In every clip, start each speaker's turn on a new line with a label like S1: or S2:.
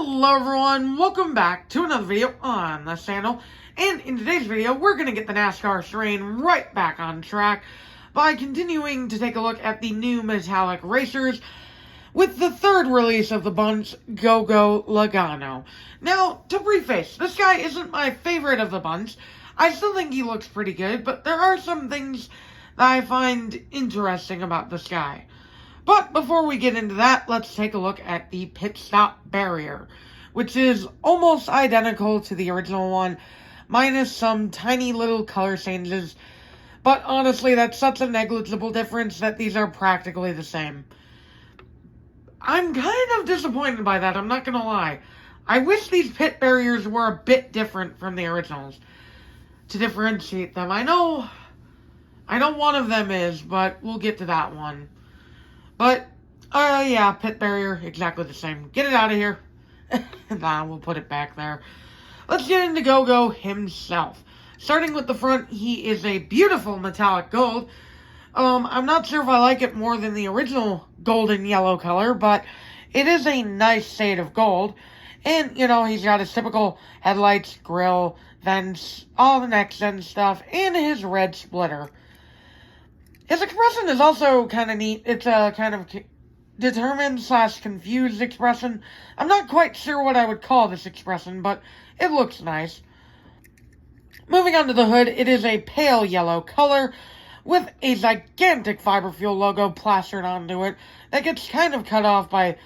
S1: Hello everyone, welcome back to another video on this channel, and in today's video we're going to get the NASCAR train right back on track by continuing to take a look at the new metallic racers with the third release of the bunch, Gogo Logano. Now, to preface, this guy isn't my favorite of the bunch. I still think he looks pretty good, but there are some things that I find interesting about this guy. But before we get into that, let's take a look at the pit stop barrier, which is almost identical to the original one, minus some tiny little color changes. But honestly, that's such a negligible difference that these are practically the same. I'm kind of disappointed by that, I'm not gonna lie. I wish these pit barriers were a bit different from the originals to differentiate them. I know one of them is, but we'll get to that one. But, yeah, pit barrier, exactly the same. Get it out of here. Nah, we'll put it back there. Let's get into Gogo himself. Starting with the front, he is a beautiful metallic gold. I'm not sure if I like it more than the original golden yellow color, but it is a nice shade of gold. And, you know, he's got his typical headlights, grille, vents, all the next gen stuff, and his red splitter. His expression is also kind of neat. It's a kind of determined/confused expression. I'm not quite sure what I would call this expression, but it looks nice. Moving on to the hood, it is a pale yellow color with a gigantic Fiber Fuel logo plastered onto it that gets kind of cut off by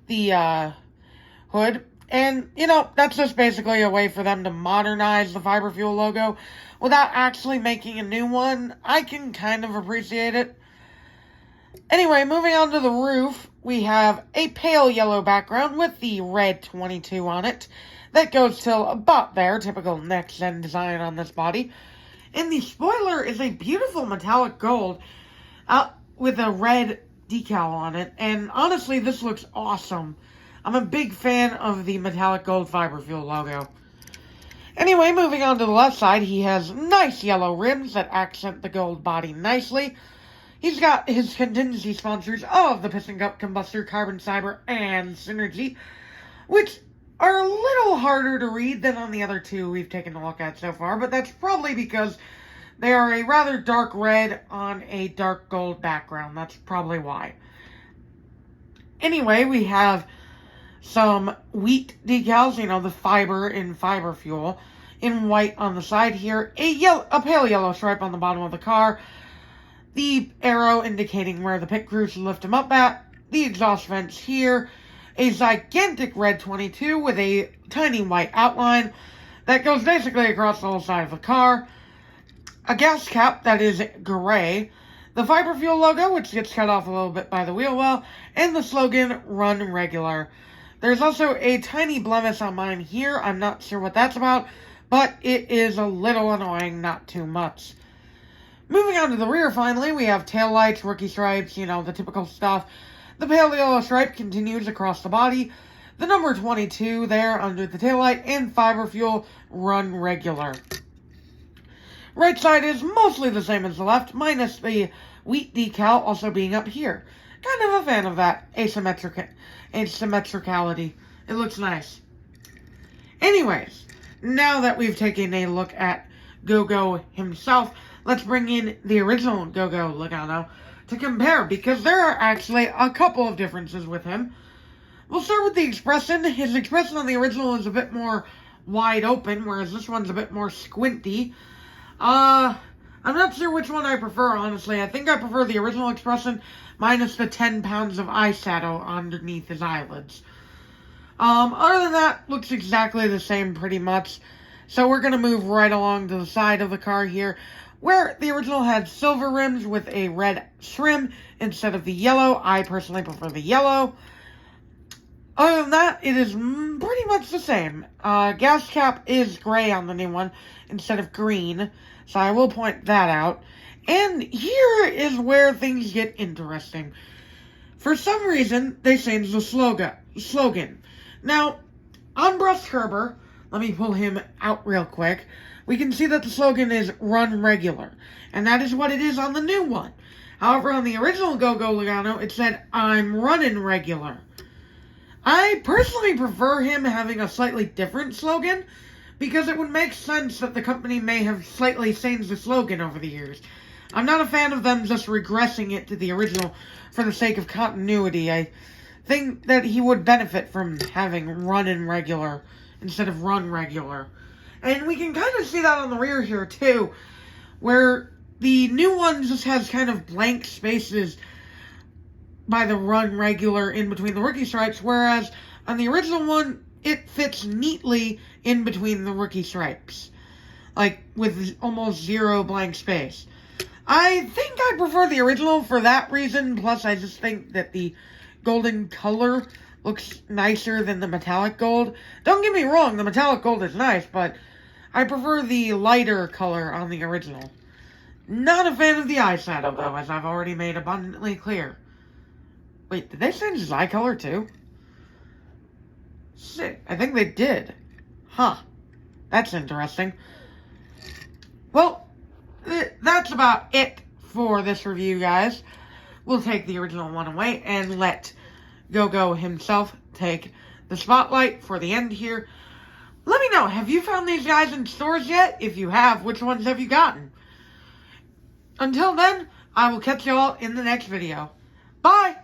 S1: the hood. And, you know, that's just basically a way for them to modernize the Fiber Fuel logo without actually making a new one. I can kind of appreciate it. Anyway, moving on to the roof, we have a pale yellow background with the red 22 on it. That goes till about there, typical next-gen design on this body. And the spoiler is a beautiful metallic gold with a red decal on it. And honestly, this looks awesome. I'm a big fan of the metallic gold Fiber Fuel logo. Anyway, moving on to the left side, he has nice yellow rims that accent the gold body nicely. He's got his contingency sponsors of the Piston Cup, Combustor, Carbon Fiber, and Synergy, which are a little harder to read than on the other two we've taken a look at so far, but that's probably because they are a rather dark red on a dark gold background. That's probably why. Anyway, we have some wheat decals, you know, the fiber in Fiber Fuel, in white on the side here, a pale yellow stripe on the bottom of the car, the arrow indicating where the pit crew should lift him up at, the exhaust vents here, a gigantic red 22 with a tiny white outline that goes basically across the whole side of the car, a gas cap that is gray, the Fiber Fuel logo, which gets cut off a little bit by the wheel well, and the slogan, Run Regular. There's also a tiny blemish on mine here. I'm not sure what that's about, but it is a little annoying, not too much. Moving on to the rear, finally, we have taillights, rookie stripes, you know, the typical stuff. The pale yellow stripe continues across the body. The number 22 there under the taillight, and Fiber Fuel, Run Regular. Right side is mostly the same as the left, minus the wheat decal also being up here. Kind of a fan of that asymmetricality. It looks nice. Anyways, now that we've taken a look at Gogo himself, let's bring in the original Gogo Logano to compare, because there are actually a couple of differences with him. We'll start with the expression. His expression on the original is a bit more wide open, whereas this one's a bit more squinty. I'm not sure which one I prefer, honestly. I think I prefer the original expression, minus the 10 pounds of eyeshadow underneath his eyelids. Other than that, looks exactly the same pretty much. So we're going to move right along to the side of the car here, where the original had silver rims with a red trim instead of the yellow. I personally prefer the yellow. Other than that, it is pretty much the same. Gas cap is gray on the new one instead of green, so I will point that out. And here is where things get interesting. For some reason, they changed the slogan. Now, on Bruce Kerber, let me pull him out real quick, we can see that the slogan is Run Regular, and that is what it is on the new one. However, on the original Gogo Logano, it said, I'm running regular. I personally prefer him having a slightly different slogan, because it would make sense that the company may have slightly changed the slogan over the years. I'm not a fan of them just regressing it to the original for the sake of continuity. I think that he would benefit from having run in regular instead of run regular. And we can kind of see that on the rear here too, where the new one just has kind of blank spaces by the run regular in between the rookie stripes, whereas on the original one, it fits neatly in between the rookie stripes, like with almost zero blank space. I think I prefer the original for that reason, plus I just think that the golden color looks nicer than the metallic gold. Don't get me wrong, the metallic gold is nice, but I prefer the lighter color on the original. Not a fan of the eyeshadow, though, as I've already made abundantly clear. Wait, did they change his eye color, too? Shit, I think they did. Huh. That's interesting. Well, that's about it for this review, guys. We'll take the original one away and let Gogo himself take the spotlight for the end here. Let me know, have you found these guys in stores yet? If you have, which ones have you gotten? Until then, I will catch y'all in the next video. Bye!